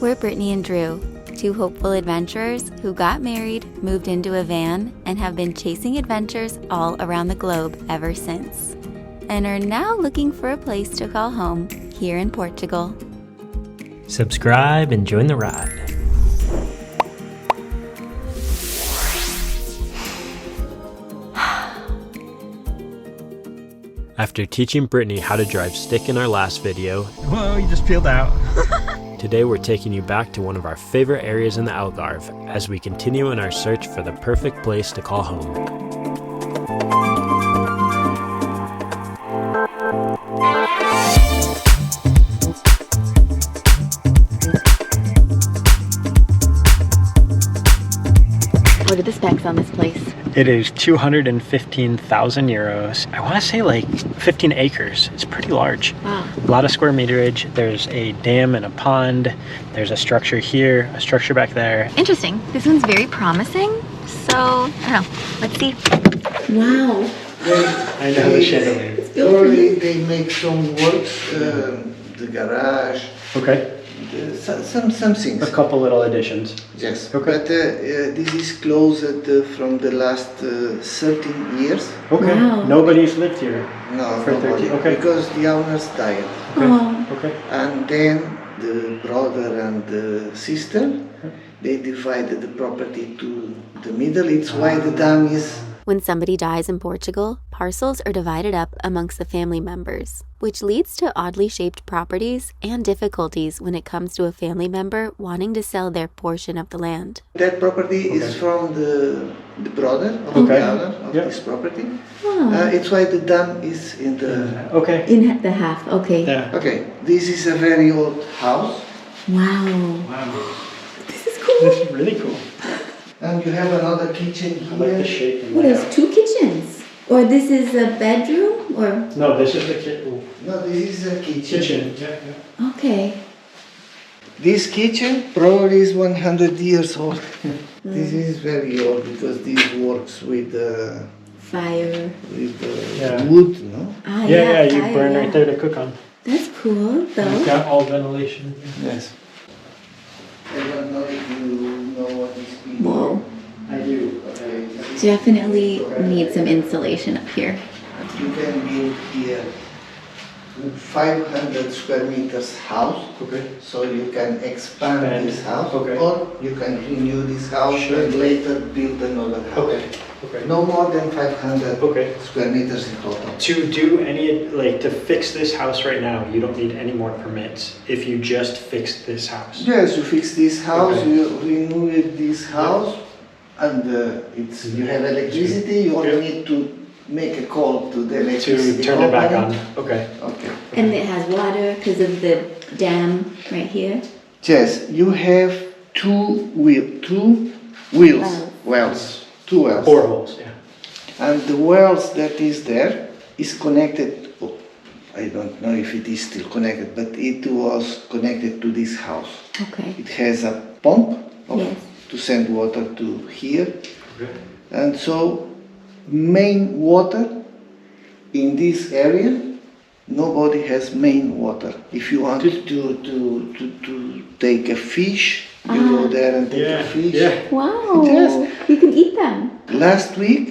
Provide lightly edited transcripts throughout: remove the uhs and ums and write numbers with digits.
We're Brittany and Drew, two hopeful adventurers who got married, moved into a van, and have been chasing adventures all around the globe ever since, and are now looking for a place to call home here in Portugal. Subscribe and join the ride. After teaching Brittany how to drive stick in our last video, whoa, you just peeled out. Today we're taking you back to one of our favorite areas in the Algarve as we continue in our search for the perfect place to call home. What are the specs on this place? It is 215,000 euros. I want to say like 15 acres. It's pretty large. Wow. A lot of square meterage. There's a dam and a pond. There's a structure here, a structure back there. Interesting. This one's very promising. So, I don't know. Let's see. Wow. I know the chandelier. Already they make some works, the garage. Okay. Some things. A couple little additions. Yes. Okay. But this is closed from the last 13 years. Okay. Wow. Nobody's lived here. No, For 13. Okay. Because the owners died. Okay. Oh. Okay. And then the brother and the sister, they divided the property to the middle. It's why the dam is. When somebody dies in Portugal, parcels are divided up amongst the family members, which leads to oddly shaped properties and difficulties when it comes to a family member wanting to sell their portion of the land. That property is from the brother of Okay. the owner of Yep. this property. Oh. It's why the dam is in the. Okay. In the half, okay. Yeah. Okay, this is a very old house. Wow. Wow. This is cool. This is really cool. And you have another kitchen I like the here. shape. and Well, layout. there's two kitchens. Or this is a bedroom, or, No, this is the kitchen. No, this is a kitchen. Yeah. okay. This kitchen probably is 100 years old. This is very old because this works with Fire. Yeah. wood, no? Ah, Yeah, you fire, burn yeah. right there to cook on. That's cool, You've though. got all ventilation. Yes. I don't know if you know what is being. Whoa. I do. Okay. Definitely need some insulation up here. You can build here 500 square meters house. Okay. So you can expand Expand. this house, Okay. or you can renew this house Sure. and later build another house. Okay. Okay. No more than 500 Okay. square meters in total. To do any, like, to fix this house right now, you don't need any more permits if you just fix this house. Yes, you fix this house, Okay. you renew this house, and it's you have electricity. You only Yep. need to make a call to the To electricity turn it back on. company. Okay. Okay. And it has water because of the dam right here. Yes, you have two wheels, wells, two wells. Boreholes, yeah. And the wells that is there is connected, oh, I don't know if it is still connected, but it was connected to this house. Okay. It has a pump Yes. to send water to here. Okay. And so main water in this area, nobody has main water. If you want to take a fish, you go there and take a fish. Yeah. Wow. Yes. You can eat them. Last week,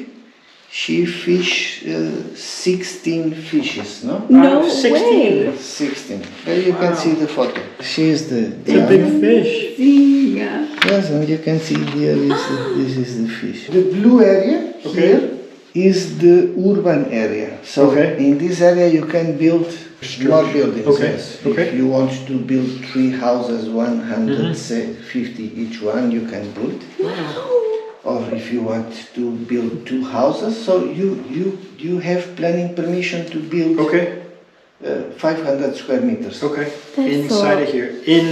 she fished 16 fishes, no? No 16. way. 16. There you can see the photo. She is the It's a big fish. Yeah. Yes, and you can see here is this is the fish. The blue area Okay. here is the urban area. So Okay. in this area you can build more buildings. Okay. Yes. Okay. If you want to build 3 houses, 150 each one, you can build. Wow. Or if you want to build 2 houses, so you have planning permission to build Okay. 500 square meters. Okay. That's Inside so- of here. In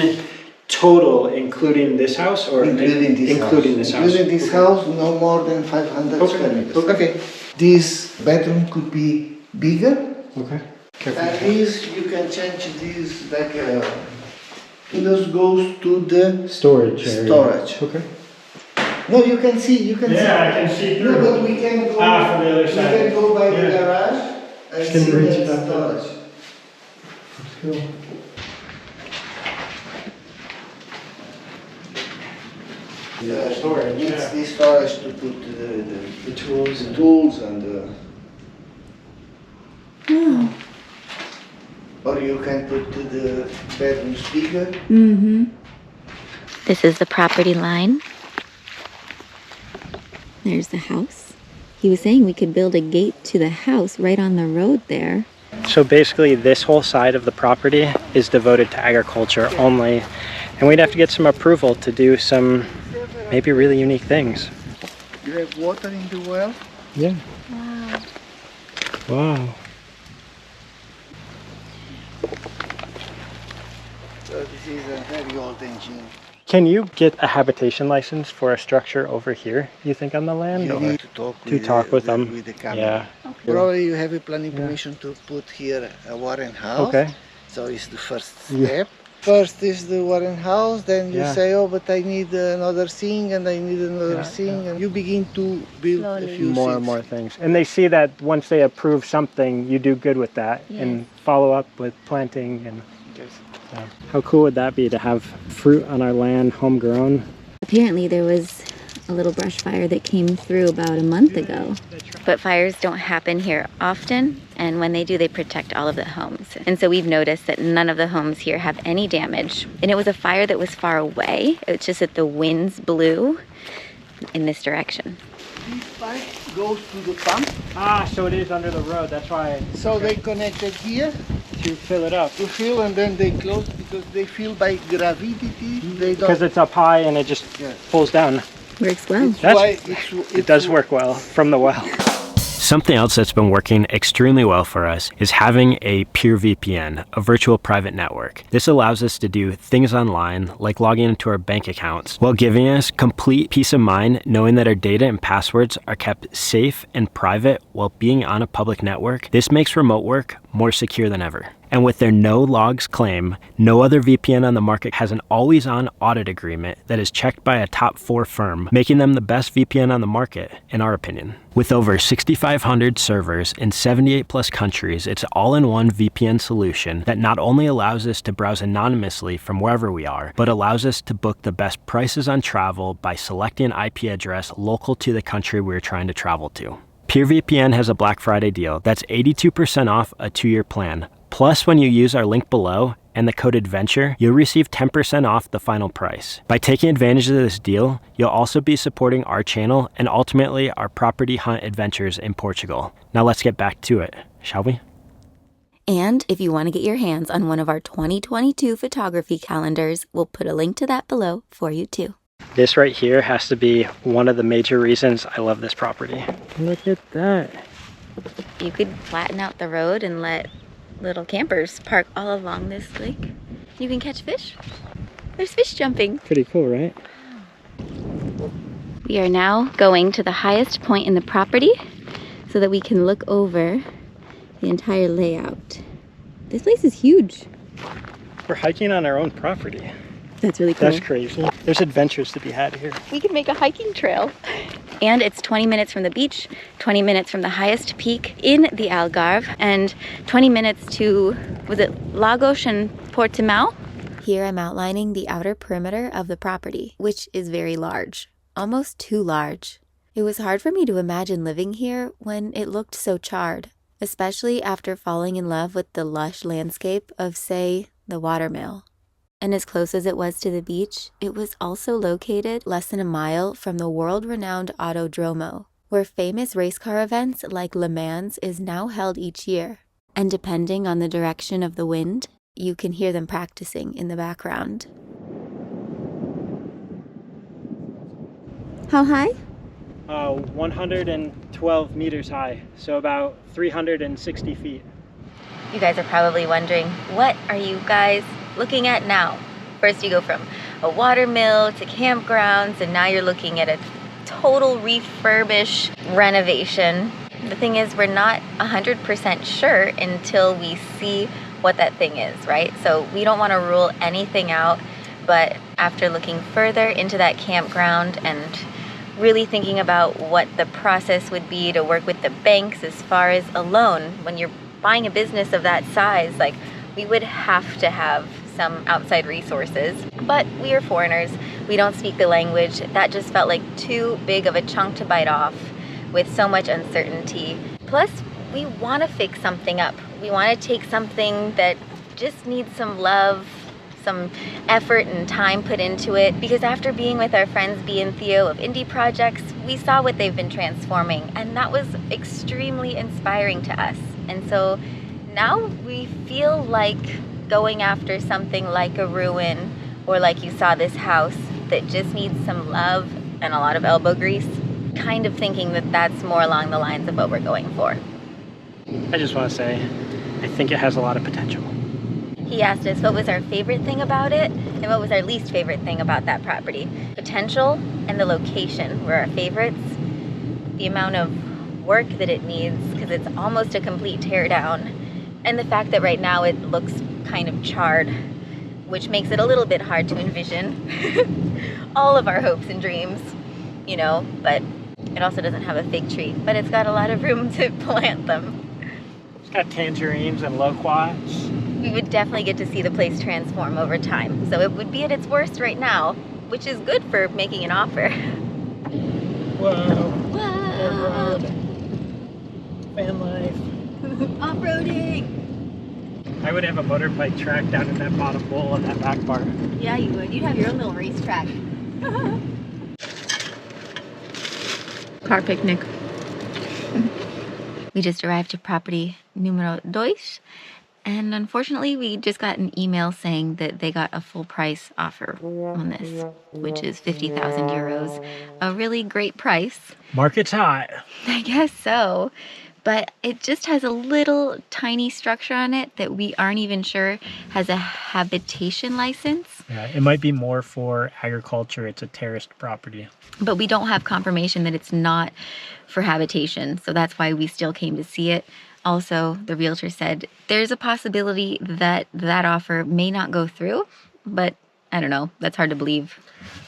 total, including this house, or Including this including house. this house? Including this Okay. house, no more than 500 Okay. square meters. Okay. This bedroom could be bigger. Okay. And this, you can change this like this goes to the Storage area. storage. Okay. No, you can see, Yeah, I can see No, through. but we can go. From the other we side. can go by the Yeah. garage and Can see reach the it up. storage. Cool. Storage, It's yeah. the storage to put The tools. the tools and Wow. or you can put the bedroom speaker. Mm-hmm. This is the property line. There's the house. He was saying we could build a gate to the house right on the road there. So basically this whole side of the property is devoted to agriculture only, and we'd have to get some approval to do some maybe really unique things. You have water in the well. Yeah. Wow. Wow. So this is a very old engine. Can you get a habitation license for a structure over here, you think, on the land? You or- need to talk to with, talk with them. with the company. Yeah. Probably you have a planning permission to put here a Warren house. Okay. So it's the first Yeah. step. First is the Warren house, then you Yeah. say, oh, but I need another thing and I need another Yeah, thing. And you begin to build a Slowly. few More and things. more things. And they see that once they approve something, you do good with that and follow up with planting. And Yes. how cool would that be to have fruit on our land, homegrown? Apparently there was a little brush fire that came through about a month ago. But fires don't happen here often, and when they do, they protect all of the homes. And so we've noticed that none of the homes here have any damage. And it was a fire that was far away. It's just that the winds blew in this direction. This pipe goes to the pump, Ah, so it is under the road. That's why so they connected here to fill it up. to fill and then they close because they feel by gravity. They don't. Because it's up high and it just Yeah. pulls down. Works well. That's why It does work well from the well. Something else that's been working extremely well for us is having a purevpn, a virtual private network. This allows us to do things online, like logging into our bank accounts, while giving us complete peace of mind knowing that our data and passwords are kept safe and private while being on a public network. This makes remote work more secure than ever. And with their no logs claim, no other VPN on the market has an always-on audit agreement that is checked by a top 4 firm, making them the best VPN on the market, in our opinion. With over 6,500 servers in 78 plus countries, it's all-in-one VPN solution that not only allows us to browse anonymously from wherever we are, but allows us to book the best prices on travel by selecting an IP address local to the country we're trying to travel to. PureVPN has a Black Friday deal that's 82% off a 2-year plan. Plus, when you use our link below and the code ADVENTURE, you'll receive 10% off the final price. By taking advantage of this deal, you'll also be supporting our channel and ultimately our property hunt adventures in Portugal. Now let's get back to it, shall we? And if you want to get your hands on one of our 2022 photography calendars, we'll put a link to that below for you too. This right here has to be one of the major reasons I love this property. Look at that. You could flatten out the road and let little campers park all along this lake. You can catch fish. There's fish jumping. Pretty cool, right? We are now going to the highest point in the property so that we can look over the entire layout. This place is huge. We're hiking on our own property. That's really cool. That's crazy. There's adventures to be had here. We can make a hiking trail. And it's 20 minutes from the beach, 20 minutes from the highest peak in the Algarve, and 20 minutes to, was it Lagos and Portimao? Here I'm outlining the outer perimeter of the property, which is very large, almost too large. It was hard for me to imagine living here when it looked so charred, especially after falling in love with the lush landscape of, say, the watermill. And as close as it was to the beach, it was also located less than a mile from the world-renowned Autodromo, where famous race car events like Le Mans is now held each year. And depending on the direction of the wind, you can hear them practicing in the background. How high? 112 meters high, so about 360 feet. You guys are probably wondering, what are you guys looking at now? First you go from a watermill to campgrounds, and now you're looking at a total refurbish renovation. The thing is, we're not 100% sure until we see what that thing is, right? So we don't want to rule anything out, but after looking further into that campground and really thinking about what the process would be to work with the banks as far as a loan, when you're buying a business of that size, like, we would have to have some outside resources. But we are foreigners. We don't speak the language. That just felt like too big of a chunk to bite off with so much uncertainty. Plus, we want to fix something up. We want to take something that just needs some love, some effort and time put into it, because after being with our friends B and Theo of Indie Projects, we saw what they've been transforming, and that was extremely inspiring to us. And so now we feel like going after something like a ruin, or like you saw this house that just needs some love and a lot of elbow grease, kind of thinking that that's more along the lines of what we're going for. I just want to say, I think it has a lot of potential. He asked us what was our favorite thing about it and what was our least favorite thing about that property. Potential and the location were our favorites. The amount of work that it needs, because it's almost a complete tear down, and the fact that right now it looks kind of charred, which makes it a little bit hard to envision all of our hopes and dreams, you know, but it also doesn't have a fig tree, but it's got a lot of room to plant them. It's got tangerines and loquats. We would definitely get to see the place transform over time. So it would be at its worst right now, which is good for making an offer. Whoa. Whoa. Van life. Off-roading. I would have a motorbike track down in that bottom bowl on that back bar. Yeah, you would. You'd have your own little racetrack. Car picnic. We just arrived to property numero deutsch. And unfortunately, we just got an email saying that they got a full price offer on this, which is 50,000 euros. A really great price. Market's hot. I guess so. But it just has a little tiny structure on it that we aren't even sure has a habitation license. Yeah, it might be more for agriculture. It's a terraced property. But we don't have confirmation that it's not for habitation. So that's why we still came to see it. Also, the realtor said there's a possibility that that offer may not go through, but I don't know. That's hard to believe.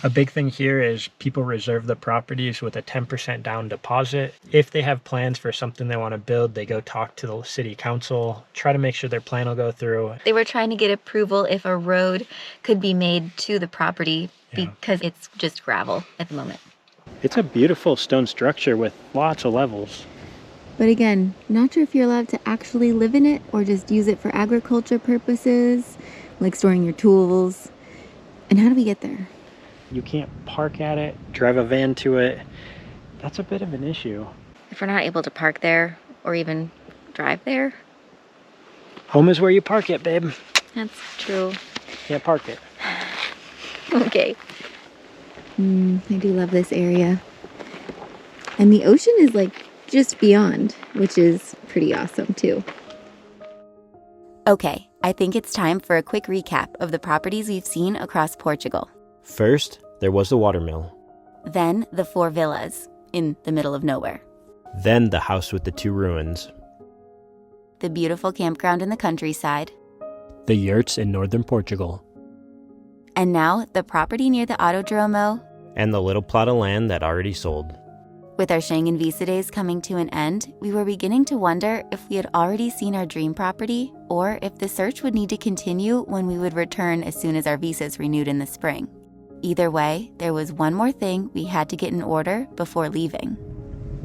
A big thing here is people reserve the properties with a 10% down deposit. If they have plans for something they want to build, they go talk to the city council, try to make sure their plan will go through. They were trying to get approval if a road could be made to the property because it's just gravel at the moment. It's a beautiful stone structure with lots of levels. But again, not sure if you're allowed to actually live in it or just use it for agriculture purposes, like storing your tools. And how do we get there? You can't park at it, drive a van to it. That's a bit of an issue. If we're not able to park there or even drive there. Home is where you park it, babe. That's true. Can't park it. Okay. I do love this area. And the ocean is like just beyond, which is pretty awesome too. Okay, I think it's time for a quick recap of the properties we've seen across Portugal. First, there was the watermill. Then the 4 villas in the middle of nowhere. Then the house with the 2 ruins. The beautiful campground in the countryside. The yurts in northern Portugal. And now the property near the Autodromo. And the little plot of land that already sold. With our Schengen visa days coming to an end, we were beginning to wonder if we had already seen our dream property or if the search would need to continue when we would return as soon as our visas renewed in the spring. Either way, there was one more thing we had to get in order before leaving.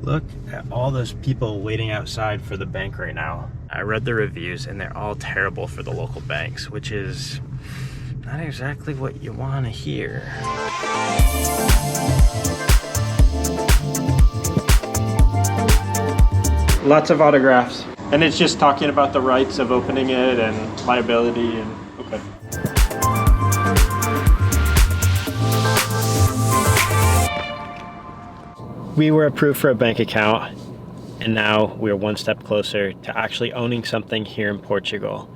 Look at all those people waiting outside for the bank right now. I read the reviews and they're all terrible for the local banks, which is not exactly what you want to hear. Lots of autographs. And it's just talking about the rights of opening it and liability and okay. We were approved for a bank account and now we're one step closer to actually owning something here in Portugal.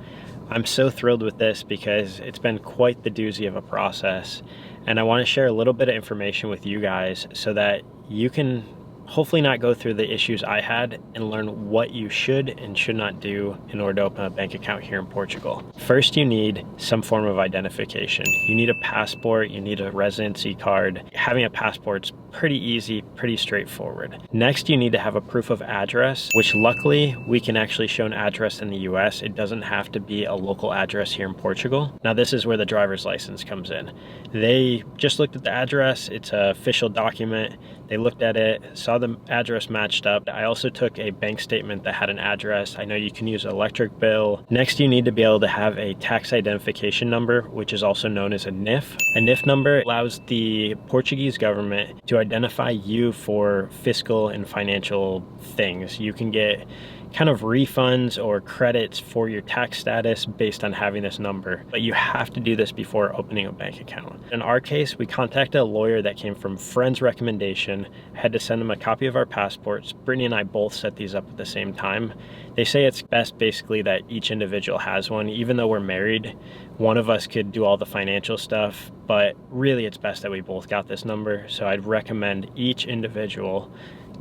I'm so thrilled with this because it's been quite the doozy of a process and I want to share a little bit of information with you guys so that you can hopefully not go through the issues I had and learn what you should and should not do in order to open a bank account here in Portugal. First, you need some form of identification. You need a passport, you need a residency card. Having a passport's pretty easy, pretty straightforward. Next, you need to have a proof of address, which luckily we can actually show an address in the US. It doesn't have to be a local address here in Portugal. Now, this is where the driver's license comes in. They just looked at the address. It's an official document. They looked at it, saw the address matched up. I also took a bank statement that had an address. I know you can use an electric bill. Next, you need to be able to have a tax identification number, which is also known as a NIF. A NIF number allows the Portuguese government to identify you for fiscal and financial things. You can get kind of refunds or credits for your tax status based on having this number, but you have to do this before opening a bank account. In our case, we contacted a lawyer that came from friend's recommendation. I had to send him a copy of our passports. Brittany and I both set these up at the same time. They say it's best basically that each individual has one. Even though we're married, one of us could do all the financial stuff, but really it's best that we both got this number. So I'd recommend each individual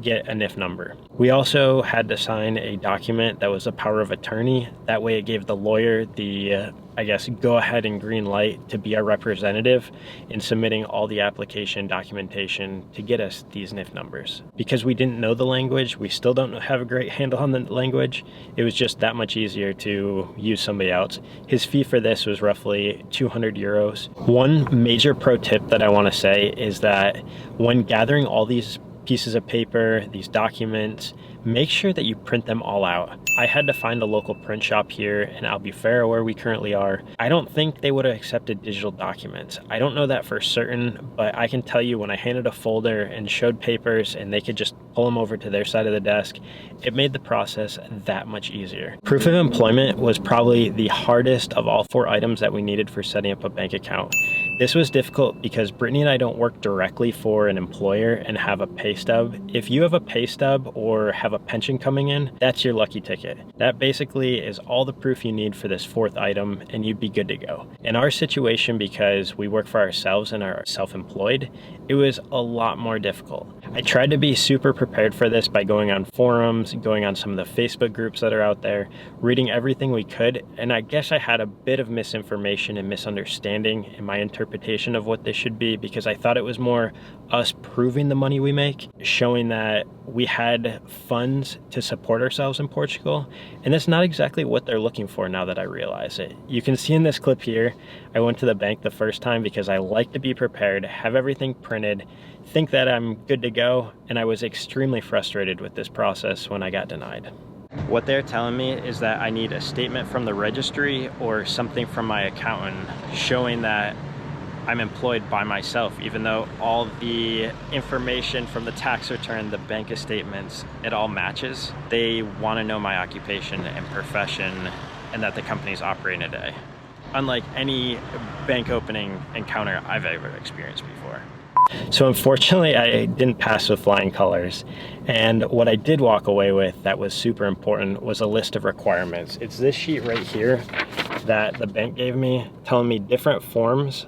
get a NIF number. We also had to sign a document that was a power of attorney. That way it gave the lawyer the, go ahead and green light to be our representative in submitting all the application documentation to get us these NIF numbers. Because we didn't know the language, we still don't have a great handle on the language. It was just that much easier to use somebody else. His fee for this was roughly 200 euros. One major pro tip that I want to say is that when gathering all these pieces of paper, these documents, make sure that you print them all out. I had to find a local print shop here in Albufeira where we currently are. I don't think they would have accepted digital documents. I don't know that for certain, but I can tell you when I handed a folder and showed papers and they could just pull them over to their side of the desk, it made the process that much easier. Proof of employment was probably the hardest of all 4 items that we needed for setting up a bank account. This was difficult because Brittany and I don't work directly for an employer and have a pay stub. If you have a pay stub or have a pension coming in, that's your lucky ticket. That basically is all the proof you need for this 4th item and you'd be good to go. In our situation, because we work for ourselves and are self-employed, it was a lot more difficult. I tried to be super prepared for this by going on forums, going on some of the Facebook groups that are out there, reading everything we could, and I guess I had a bit of misinformation and misunderstanding in my interpretation of what this should be because I thought it was more us proving the money we make, showing that we had funds to support ourselves in Portugal, and that's not exactly what they're looking for now that I realize it. You can see in this clip here, I went to the bank the first time because I like to be prepared, have everything printed, think that I'm good to go, and I was extremely frustrated with this process when I got denied. What they're telling me is that I need a statement from the registry or something from my accountant showing that I'm employed by myself, even though all the information from the tax return, the bank statements, it all matches. They want to know my occupation and profession and that the company's operating a day. Unlike any bank opening encounter I've ever experienced before. So unfortunately, I didn't pass with flying colors. And what I did walk away with that was super important was a list of requirements. It's this sheet right here that the bank gave me, telling me different forms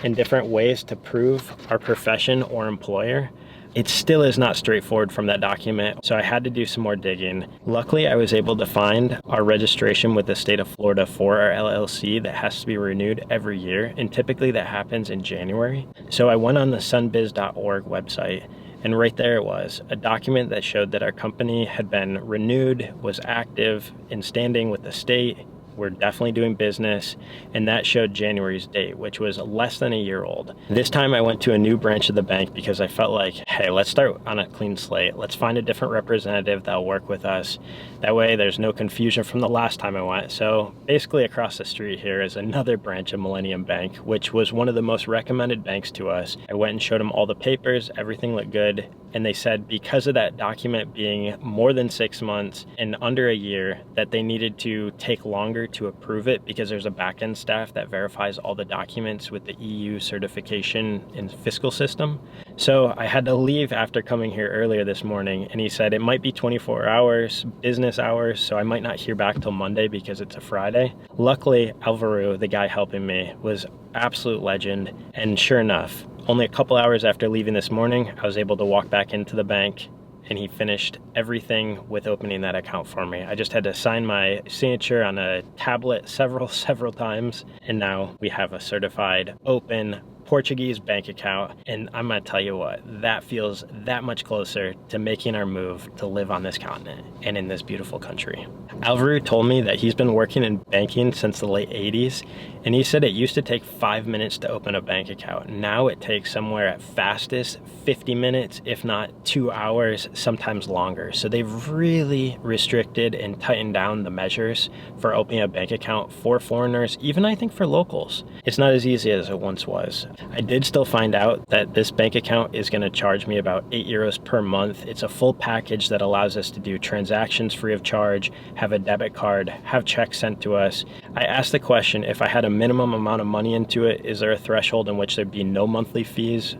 and different ways to prove our profession or employer. It still is not straightforward from that document, so I had to do some more digging. Luckily, I was able to find our registration with the state of Florida for our LLC that has to be renewed every year, and typically that happens in January. So I went on the sunbiz.org website, and right there it was, a document that showed that our company had been renewed, was active, in standing with the state. We're definitely doing business, and that showed January's date, which was less than a year old. This time I went to a new branch of the bank because I felt like, hey, let's start on a clean slate. Let's find a different representative that'll work with us. That way there's no confusion from the last time I went. So basically across the street here is another branch of Millennium Bank, which was one of the most recommended banks to us. I went and showed them all the papers, everything looked good. And they said because of that document being more than 6 months and under a year, that they needed to take longer to approve it because there's a back-end staff that verifies all the documents with the EU certification and fiscal system. So I had to leave after coming here earlier this morning, and he said it might be 24 hours, business hours, so I might not hear back till Monday because it's a Friday. Luckily, Alvaro, the guy helping me, was absolute legend, and sure enough, Only a couple hours after leaving this morning, I was able to walk back into the bank, and he finished everything with opening that account for me. I just had to sign my signature on a tablet several times, and now we have a certified open Portuguese bank account. And I'm gonna tell you what, that feels that much closer to making our move to live on this continent and in this beautiful country. Alvaro told me that he's been working in banking since the late 80s, and he said it used to take 5 minutes to open a bank account. Now it takes somewhere at fastest 50 minutes, if not 2 hours, sometimes longer. So they've really restricted and tightened down the measures for opening a bank account for foreigners, even I think for locals. It's not as easy as it once was. I did still find out that this bank account is going to charge me about €8 per month. It's a full package that allows us to do transactions free of charge, have a debit card, have checks sent to us. I asked the question, if I had a minimum amount of money into it, is there a threshold in which there'd be no monthly fees?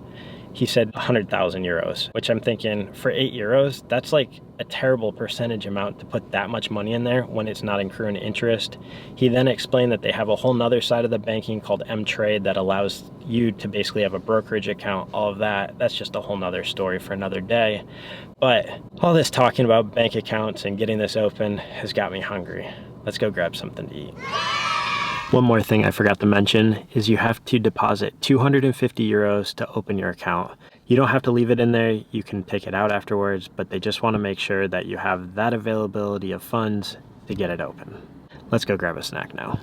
He said 100,000 euros, which I'm thinking for €8, that's like a terrible percentage amount to put that much money in there when it's not accruing interest. He then explained that they have a whole nother side of the banking called M-Trade that allows you to basically have a brokerage account, all of that. That's just a whole nother story for another day. But all this talking about bank accounts and getting this open has got me hungry. Let's go grab something to eat. One more thing I forgot to mention is you have to deposit 250 euros to open your account. You don't have to leave it in there, you can take it out afterwards, but they just want to make sure that you have that availability of funds to get it open. Let's go grab a snack now.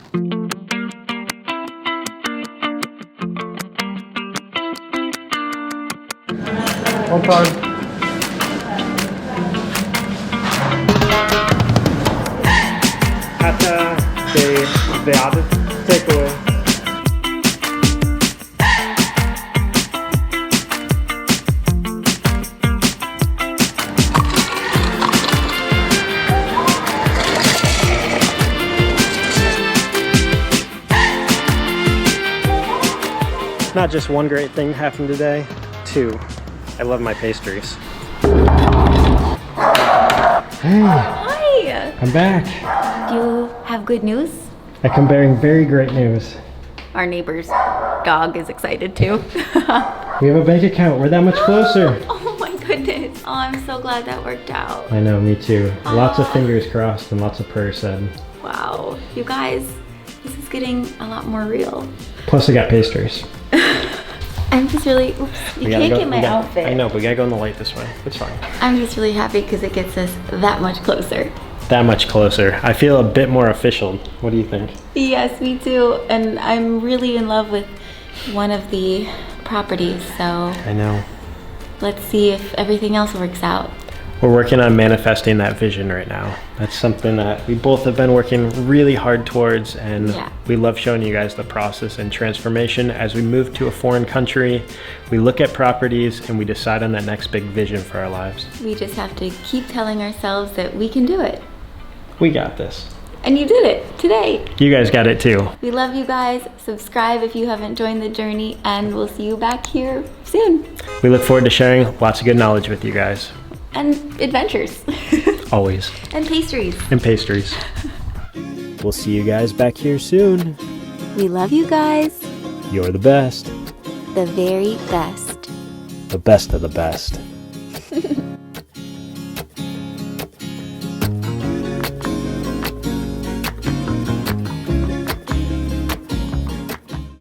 One time. The other takeaway. Not just one great thing happened today, two. I love my pastries. Hey, Hi! I'm back. Do you have good news? I come bearing very great news. Our neighbor's dog is excited too. We have a bank account. We're that much closer. Oh my goodness. Oh, I'm so glad that worked out. I know, me too. Lots of fingers crossed and lots of prayers said. Wow. You guys, this is getting a lot more real. Plus I got pastries. I'm just really, oops, you can't get my outfit. I know, but we gotta go in the light this way. It's fine. I'm just really happy because it gets us that much closer. That much closer. I feel a bit more official. What do you think? Yes, me too. And I'm really in love with one of the properties, so I know. let's see if everything else works out. We're working on manifesting that vision right now. That's something that we both have been working really hard towards, and we love showing you guys the process and transformation as we move to a foreign country. We look at properties and we decide on that next big vision for our lives. We just have to keep telling ourselves that we can do it. We got this. And you did it today. You guys got it too. We love you guys. Subscribe if you haven't joined the journey, and we'll see you back here soon. We look forward to sharing lots of good knowledge with you guys. And adventures. Always. And pastries. And pastries. We'll see you guys back here soon. We love you guys. You're the best. The very best. The best of the best.